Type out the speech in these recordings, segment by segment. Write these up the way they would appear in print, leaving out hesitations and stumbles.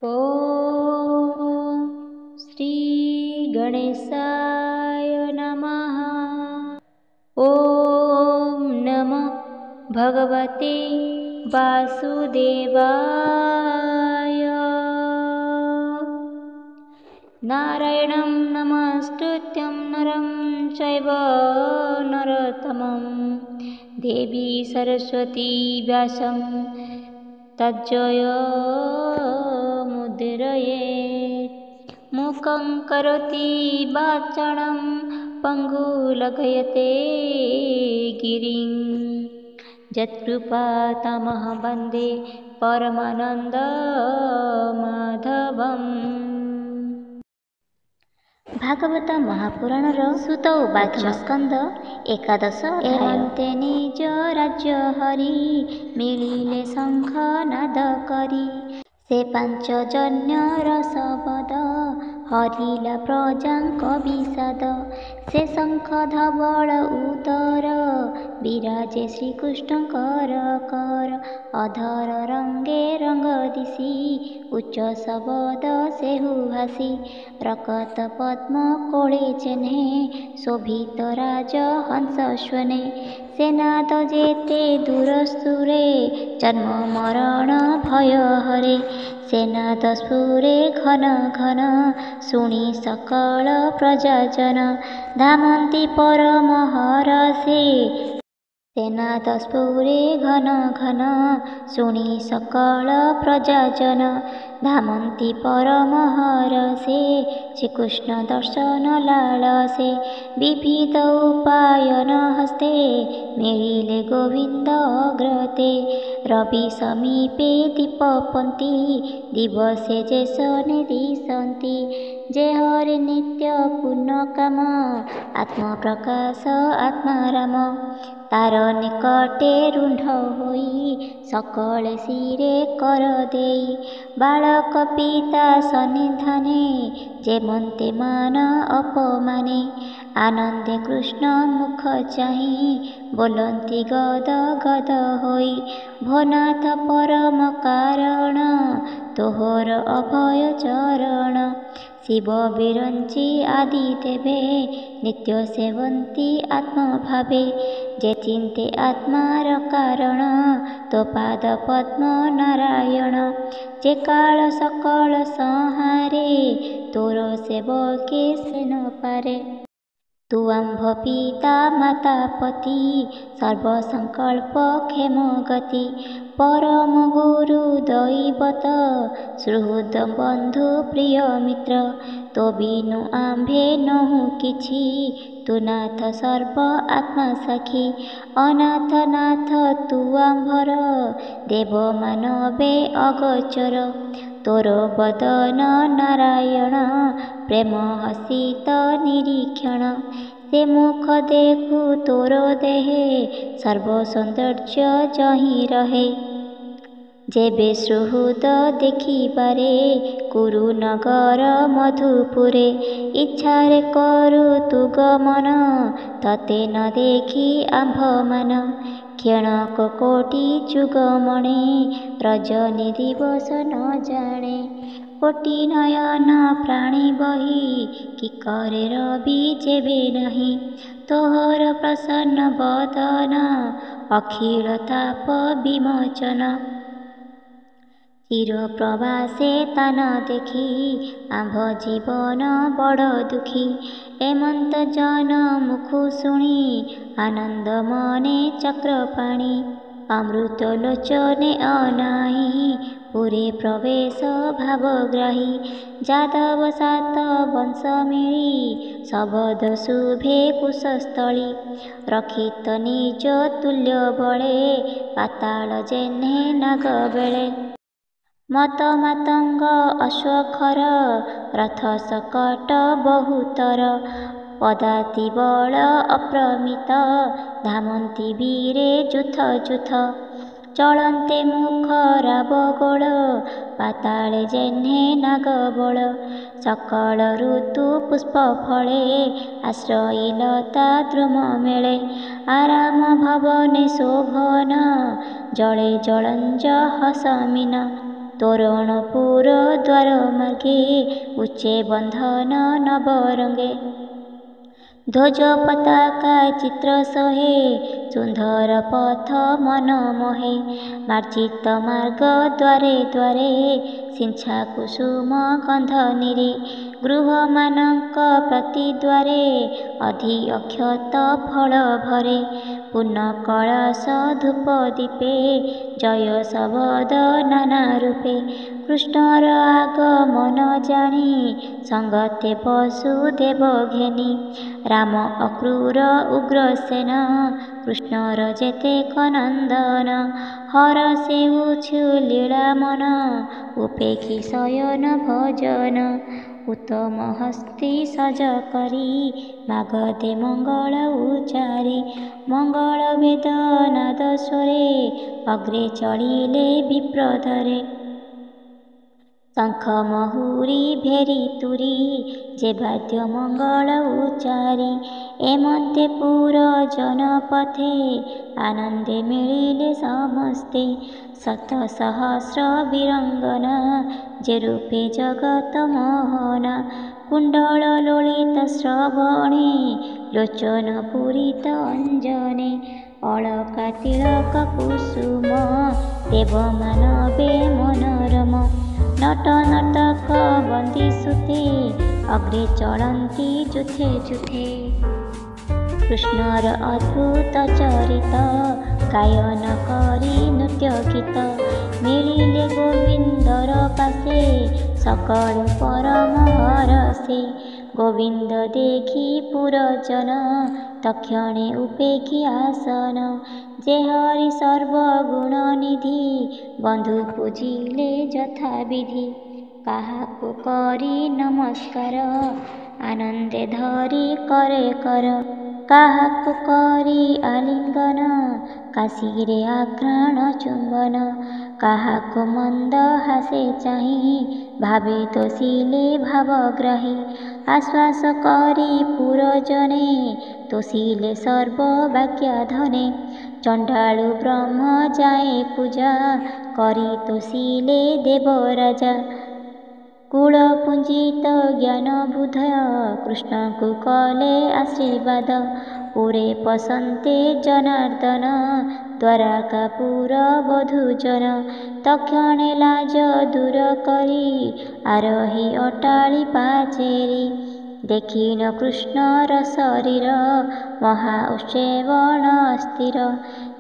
ॐ श्रीगणेशाय नमः। ॐ नमः भगवते वासुदेवाय। नारायणं नमस्कृत्यं नरं चैव नरोत्तमं देवी सरस्वती व्यासं तज्जयमुदीरयेत्। मूकं करोति वाचालं पङ्गुलघयते गिरिं। यत्कृपातमहं वन्दे परमानन्दमाधवम्। भागवत महापुराणर सुत उवाच स्कंद एकादश एवंते निज राज्य हरि मिलिले शंख नाद करी। से पांच जन्यर शबद हरिला प्रजांक विषाद। से शंख धवल उदर विराजे श्रीकृष्णकर कर। अधर रंगे रंग दिशि उच्च शबद सेहु हासी। रकत पद्म कोळे चेन्हे शोभित राज हंस श्वने। सेनाद जेते दूरस्तुरे जन्म मरण भय हरे। सेनाद स्फुरे घन घन शुणी सकल प्रजाजन। धामन्ति परम हरषे सेनाद स्फुरे घन घन शुणी सकल प्रजाजन। धामन्ति परम हरषे श्रीकृष्ण दर्शन लालसे। विविध उपायन हस्ते मिलिले गोविंद अग्रते। रवि समीपे दीपपन्ति दिवसे जेसने दिशन्ति। जे हरि नित्य पुण्य काम आत्म प्रकाश आत्माराम। तार निकटे रूढ़ होई सकले शिरे कर देई। बालक पिता सन्निधाने जेमन्ते मान अपमाने। आनंदे कृष्ण मुख चाहि बोलन्ति गद गद होई। भोनाथ परम कारण तोहर अभय चरण। शिव विरंची आदि देवे नित्य सेवन्ति आत्मभावे। जे चिन्ते आत्मार कारण तो पाद पद्म नारायण। जे काल सकल संहारे तोर सेवके से न पारे। तु आम्भ पिता माता पति सर्व संकल्प क्षेम गति। परम गुरु दैवत सुहृद बंधु प्रिय मित्र। तो बिनु आम्भे नहु किछि तु नाथ सर्व आत्मा साखी। अनाथ नाथ तु आम्भर देव मानवे अगोचर। तोर बदन नारायण प्रेम हसित निरीक्षण। से मुख देखु तोर देहे सर्व सौंदर्य जहि रहे। जेबे सुहृद देखिबारे कुरु नगर मधुपुरे। इच्छारे करु तु गमन तते न देखी आम्भ मान। क्षणक कोटि जुगमणे रजनी दिवस न जाने। कोटि नयन प्राणी बही कि करे रवि जेबे नहीं। तोहर प्रसन्न बदन अखिल ताप विमोचन। चिर प्रवासे तान देखी आम्भ जीवन बड़ दुखी। एमंत जन मुखु शुणी आनंद मने चक्रपाणी। अमृत लोचने अनाई पुरे प्रवेश भावग्राही। जादव सात वंश मिली शबद शुभे कुशस्थली। रक्षित निज तुल्य बळे पाताल जेन्हे नाग बेळे। मत मातंग अश्वखर रथ सकट बहुतर। पदाति बल अप्रमित धामन्ति वीरे जुथ जुथ। चलन्ते मुख राबगोल पाताले जेन्हे नागबल। सकल ऋतु पुष्प फले आश्रयी लता द्रुम मेले। आराम भवने शोभन जले जलंज हसमीन। ତୋରଣପୁର ଦ୍ୱାର ମାର୍ଗେ ଉଚ୍ଚେ ବନ୍ଧନ ନବରଙ୍ଗେ। ଧ୍ୱଜ ପତାକା ଚିତ୍ର ସହେ ସୁନ୍ଦର ପଥ ମନ ମୋହେ। ମାର୍ଜିତ ମାର୍ଗ ଦ୍ୱାରେ ଦ୍ୱାରେ ସିଂଚ୍ଛା କୁସୁମ ଗନ୍ଧ ନିରେ। ଗୃହମାନଙ୍କ ପ୍ରତି ଦ୍ୱାରେ ଅଧି ଅକ୍ଷତ ଫଳ ଭରେ। ପୂର୍ଣ୍ଣ କଳସ ଧୂପ ଦୀପେ ଜୟ ଶବଦ ନାନା ରୂପେ। କୃଷ୍ଣର ଆଗମନ ଜାଣି ସଙ୍ଗତେ ବସୁଦେବ ଘେନି। ରାମ ଅକ୍ରୂର ଉଗ୍ରସେନ କୃଷ୍ଣର ଯେତେକ ନନ୍ଦନ। ହର ସେଉଛୁ ଲୀଳା ମନ ଉପେକ୍ଷି ଶୟନ ଭଜନ। ଉତ୍ତମ ହସ୍ତି ସଜ କରି ମାଗଧେ ମଙ୍ଗଳ ଉଚାରି। ମଙ୍ଗଳ ବେଦ ନାଦ ସ୍ୱରେ ଅଗ୍ରେ ଚଳିଲେ ବିପ୍ରଧରେ। ଶଙ୍ଖ ମହୁରୀ ଭେରି ତୁରୀ ଯେ ବାଦ୍ୟ ମଙ୍ଗଳ ଉଚାରି। ଏମନ୍ତେ ପୁର ଜନପଥେ ଆନନ୍ଦେ ମିଳିଲେ ସମସ୍ତେ। ଶତ ସହସ୍ର ବୀରଙ୍ଗନା ଯେ ରୂପେ ଜଗତ ମୋହନା। କୁଣ୍ଡଳ ଲୋଳିତ ଶ୍ରବଣେ ଲୋଚନ ପୂରିତ ଅଞ୍ଜନେ। ଅଳକା ତିଳକ କୁସୁମ ଦେବ ମାନବେ ମନୋରମ। ନଟ ନଟକ ବନ୍ଦୀ ସୁତେ ଅଗ୍ରେ ଚଳନ୍ତି ଯୁଥେ ଯୁଥେ। କୃଷ୍ଣର ଅଦ୍ଭୁତ ଚରିତ ଗାୟନ କରି ନୃତ୍ୟ ଗୀତ। ମିଳିଲେ ଗୋବିନ୍ଦର ପାଶେ ସକଳେ ପରମ ହରଷେ। ଗୋବିନ୍ଦ ଦେଖି ପୁରଜନ ତକ୍ଷଣେ ଉପେକ୍ଷି ଆସନ। ଯେ ହରି ସର୍ବଗୁଣ ନିଧି ବନ୍ଧୁ ପୂଜିଲେ ଯଥାବିଧି। କାହାକୁ କରି ନମସ୍କାର ଆନନ୍ଦେ ଧରି କରେ କର। କାହାକୁ କରି ଆଲିଙ୍ଗନ କାଶୀରେ ଆଘ୍ରାଣ ଚୁମ୍ବନ। କାହାକୁ ମନ୍ଦ ହାସେ ଚାହିଁ ଭାବେ ତୋଷିଲେ ଭାବଗ୍ରାହୀ। ଆଶ୍ୱାସ କରି ପୁରଜନେ ତୋଷିଲେ ସର୍ବ ବାକ୍ୟାଧନେ। ଚଣ୍ଡାଳୁ ବ୍ରହ୍ମ ଯାଏ ପୂଜା କରି ତୋଷିଲେ ଦେବରାଜା। କୁଳ ପୁଞ୍ଜିତ ଜ୍ଞାନ ବୁଦ୍ଧ କୃଷ୍ଣଙ୍କୁ କଲେ ଆଶୀର୍ବାଦ। ପୁରେ ପଶନ୍ତେ ଜନାର୍ଦ୍ଦନ ଦ୍ୱାରକାପୁର ବଧୂଜନ। ତକ୍ଷଣେ ଲାଜ ଦୂର କରି ଆରୋହୀ ଅଟ୍ଟାଳି ପାଚେରି। ଦେଖିନ କୃଷ୍ଣର ଶରୀର ମହା ଉତ୍ସେବଣ ସ୍ଥିର।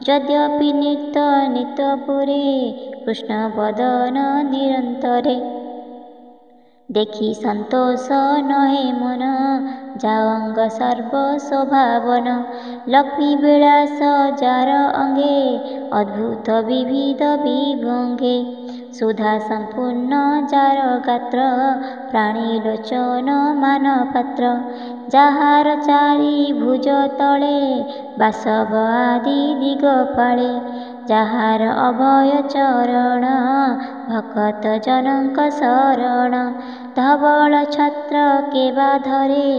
ଯଦ୍ୟପି ନିତ୍ୟ ନିତ୍ୟ ପୁରେ କୃଷ୍ଣ ବଦନ ନିରନ୍ତରେ। ଦେଖି ସନ୍ତୋଷ ନହେ ମନ ଯାଅଙ୍ଗ ସର୍ବ ଶୋଭାବନ। ଲକ୍ଷ୍ମୀ ବିଳାସ ଯାର ଅଙ୍ଗେ ଅଦ୍ଭୁତ ବିବିଧ ବିଭଙ୍ଗେ। ସୁଧା ସମ୍ପୂର୍ଣ୍ଣ ଯାର ଗାତ୍ର ପ୍ରାଣୀ ଲୋଚନ ମାନପାତ୍ର। ଯାହାର ଚାରି ଭୁଜ ତଳେ ବାସବ ଆଦି ଦିଗପାଳେ। ଯାହାର ଅଭୟ ଚରଣ ଭକତ ଜନଙ୍କ ଶରଣ। ଧବଳ ଛତ୍ର କେବା ଧରେ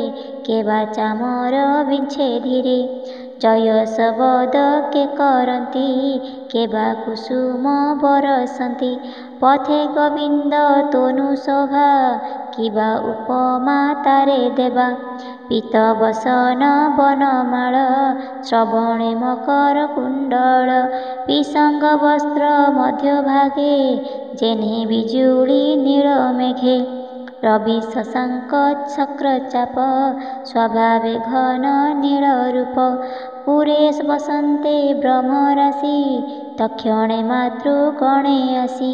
କେବା ଚାମର ବିଞ୍ଚେ ଧୀରେ। ଜୟ ଶବଦ କେ କରନ୍ତି କେବା କୁସୁମ ବରସନ୍ତି। ପଥେ ଗୋବିନ୍ଦ ତନୁ ଶୋଭା କିବା ଉପମା ତାରେ ଦେବା। ପୀତ ବସନ ବନମାଳ ଶ୍ରବଣେ ମକର କୁଣ୍ଡଳ। ପିସଙ୍ଗ ବସ୍ତ୍ର ମଧ୍ୟଭାଗେ ଯେହ୍ନେ ବିଜୁଳି ନୀଳ ମେଘେ। ରବି ଶଶାଙ୍କ ଚକ୍ରଚାପ ସ୍ୱଭାବେ ଘନ ନୀଳ ରୂପ। ପୁରେ ବସନ୍ତେ ବ୍ରହ୍ମରାଶି ତକ୍ଷଣେ ମାତୃଗଣେ ଆସି।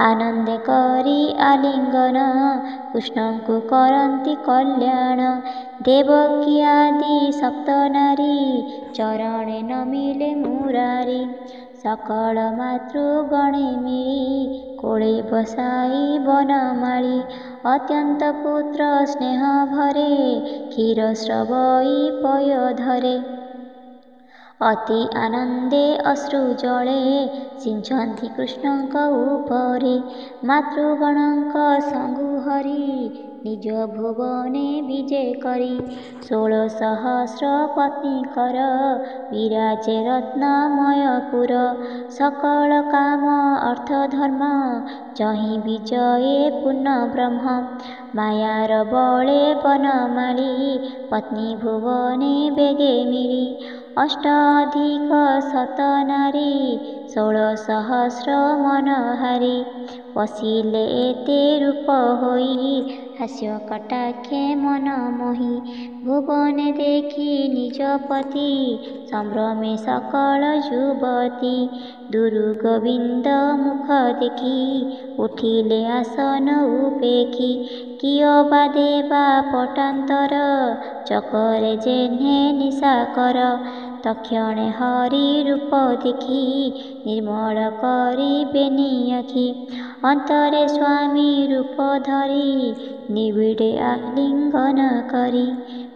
ଆନନ୍ଦେ କରି ଆଲିଙ୍ଗନ କୃଷ୍ଣଙ୍କୁ କରନ୍ତି କଲ୍ୟାଣ। ଦେବକୀ ଆଦି ସପ୍ତନାରୀ ଚରଣେ ନମିଲେ ମୁରାରି। ସକଳ ମାତୃଗଣେ ମିଳି କୋଳେ ବସାଇ ବନମାଳି। ଅତ୍ୟନ୍ତ ପୁତ୍ର ସ୍ନେହ ଭରେ କ୍ଷୀର ସ୍ରବଇ ପୟ ଧରେ। ଅତି ଆନନ୍ଦେ ଅଶ୍ରୁ ଜଳେ ସିଞ୍ଚନ୍ତି କୃଷ୍ଣଙ୍କ ଉପରେ। ମାତୃଗଣଙ୍କ ସଙ୍ଗୁ ହରି ନିଜ ଭୁବନେ ବିଜେ କରି। 16,000 ପତ୍ନୀଙ୍କର ବିରାଜେ ରତ୍ନମୟପୁର। ସକଳ କାମ ଅର୍ଥ ଧର୍ମ ଚହିଁ ବିଜୟେ ପୂର୍ଣ୍ଣ ବ୍ରହ୍ମ। ମାୟାର ବଳେ ବନମାଳି ପତ୍ନୀ ଭୁବନେ ବେଗେ ମିଳି। ଅଷ୍ଟାଧିକ ଶତ ନାରୀ 16,000 ମନହାରି। ପଶିଲେ ଏତେ ରୂପ ହୋଇ ହାସ୍ୟ କଟାକ୍ଷେ ମନ ମୋହି। ଭୁବନେ ଦେଖି ନିଜ ପତି ସମ୍ଭ୍ରମେ ସକଳ ଯୁବତୀ। ଦୁରୁ ଗୋବିନ୍ଦ ମୁଖ ଦେଖି ଉଠିଲେ ଆସନ ଉପେକ୍ଷି। କିଅ ବା ଦେବା ପଟାନ୍ତର ଚକରେ ଯେହ୍ନେ ନିଶାକର। ତକ୍ଷଣେ ହରି ରୂପ ଦେଖି ନିର୍ମଳ କରିବେନି ଆଖି। ଅନ୍ତରେ ସ୍ୱାମୀ ରୂପ ଧରି ନିବିଡ଼େ ଆଲିଙ୍ଗନ କରି।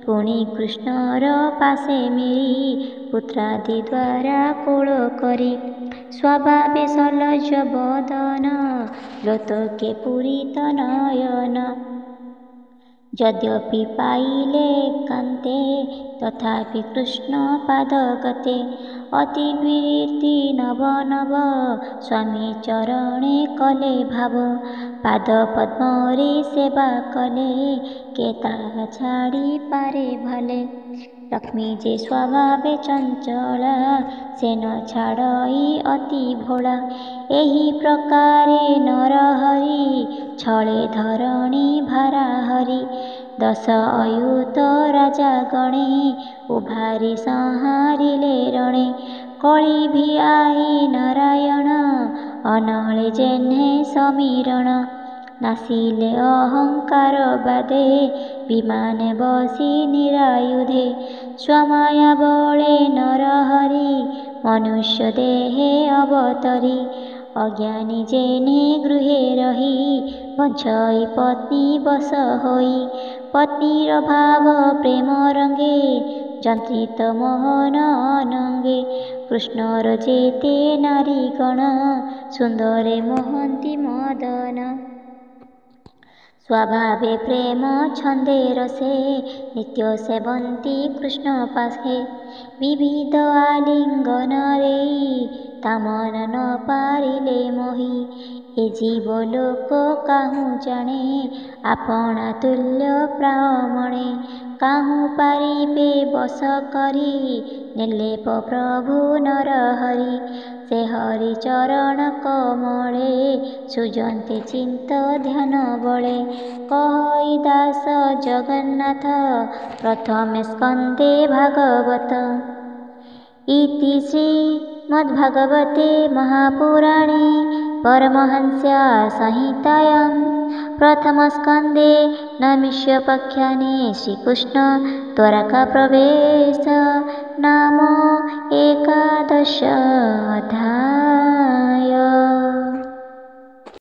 ପୁଣି କୃଷ୍ଣର ପାଶେ ମିଳି ପୁତ୍ରାଦି ଦ୍ୱାରା କୋଳ କରି। ସ୍ୱଭାବେ ସଲଜ ବଦନ ଲୋତକେ ପୂରିତ ନୟନ। ଯଦ୍ୟପି ପାଇଲେ ଏକାନ୍ତେ ତଥାପି କୃଷ୍ଣ ପାଦଗତେ। ଅତି ପ୍ରୀତି ନବ ନବ ସ୍ୱାମୀ ଚରଣେ କଲେ ଭାବ। ପାଦ ପଦ୍ମରେ ସେବା କଲେ କେ ତାହା ଛାଡ଼ି ପାରେ ଭଲେ। ଲକ୍ଷ୍ମୀ ଯେ ସ୍ୱଭାବେ ଚଞ୍ଚଳା ସେ ନ ଛାଡ଼ଇ ଅତି ଭୋଳା। ଏହି ପ୍ରକାରେ ନରହରି ଛଳେ ଧରଣୀ ଭାରା ହରି। 10 ଅୟୁତ ରାଜାଗଣେ ଉଭାରି ସଂହାରିଲେ ରଣେ। କଳି ଭିଆଇ ନାରାୟଣ ଅନଳେ ଯେହ୍ନେ ସମୀରଣ। ନାସିଲେ ଅହଙ୍କାର ବାଦେ ବିମାନେ ବସି ନିରାୟୁଧେ। ସ୍ୱମାୟା ବଳେ ନରହରି ମନୁଷ୍ୟ ଦେହେ ଅବତରି। ଅଜ୍ଞାନୀ ଯେହ୍ନେ ଗୃହେ ରହି ବଂଶଇ ପତ୍ନୀ ବଶ ହୋଇ। ପତ୍ନୀର ଭାବ ପ୍ରେମ ରଙ୍ଗେ ଯନ୍ତ୍ରିତ ମୋହନ ଅନଙ୍ଗେ। କୃଷ୍ଣର ଯେତେ ନାରୀଗଣ ସୁନ୍ଦରେ ମୋହନ୍ତି ମଦନ। ସ୍ୱଭାବେ ପ୍ରେମ ଛନ୍ଦେ ରସେ ନିତ୍ୟ ସେବନ୍ତି କୃଷ୍ଣ ପାଶେ। ବିବିଧ ଆଲିଙ୍ଗନ ଦେଇ ତା ମନ ନ ପାରିଲେ ମୋହି। ଏ ଜୀବ ଲୋକ କାହୁଁ ଜାଣେ ଆପଣା ତୁଲ୍ୟ ପ୍ରାଣମଣେ। କାହୁଁ ପାରିବେ ବଶ କରି ନିର୍ଲେପ ପ୍ରଭୁ ନରହରି। ସେ ହରି ଚରଣ କମଳେ ସୁଜନ୍ତେ ଚିତ୍ତ ଧ୍ୟାନ ବଳେ। କହଇ ଦାସ ଜଗନ୍ନାଥ ପ୍ରଥମେ ସ୍କନ୍ଧେ ଭାଗବତ। ଇତି ଶ୍ରୀମଦ୍ଭାଗବତେ ମହାପୁରାଣେ ପରମହଂସ୍ୟା ସଂହିତାୟାଂ ପ୍ରଥମସ୍କନ୍ଧେ ନୈମିଷାଖ୍ୟାନେ ଶ୍ରୀକୃଷ୍ଣ ଦ୍ୱାରକାପ୍ରବେଶ ନାମ 11 ଅଧ୍ୟାୟ।